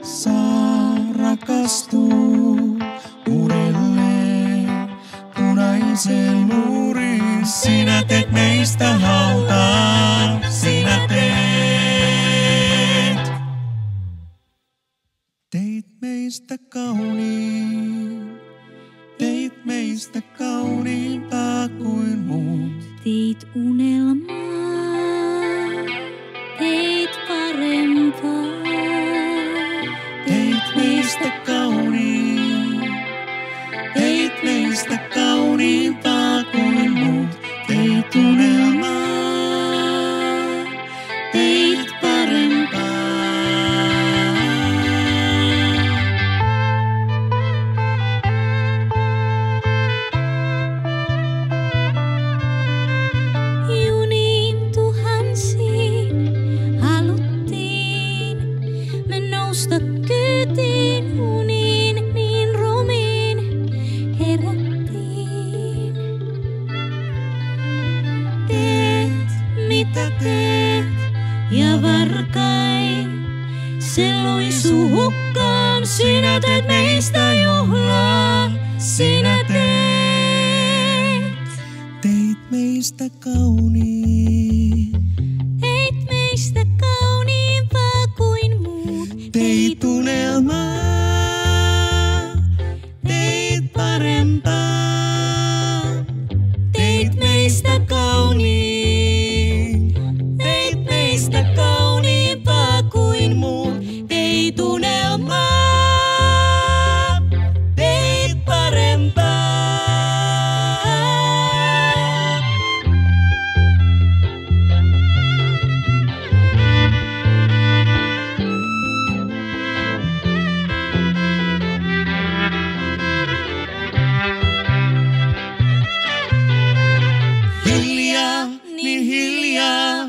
Saa rakastua uudelleen punaisen luurin. Sinä teet meistä hautaa, sinä teet. Teit meistä kauniin, teit meistä kauniimpaa kuin muut. Teit unelmaa, teit parempaa. Teit meistä kauniin, teit meistä kauniimpaa kuin muut. Teit unelmaa, teit parempaa. Juniin tuhansiin haluttiin me nousta kyytiin, uniin niin rumiin herättiin. Teet mitä teet ja varkain se loisuu hukkaan. Sinä teet meistä juhlaa, sinä teet. Teit meistä kauniin, Teit meistä kauniimpaa kuin muut. teit unelmaa, teit parempaa. Teit meistä kauniin, teit meistä kauniimpaa kuin muut. Teit unelmaa, teit parempaa. Hiljaa, niin hiljaa,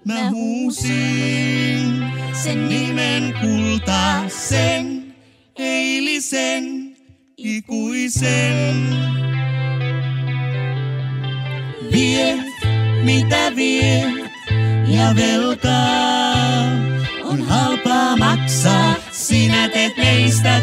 mä huusin sen nimen kultaisen, eilisen, ikuisen. Viet, mitä viet, ja velkaa on halpaa maksaa. Sinä teet meistä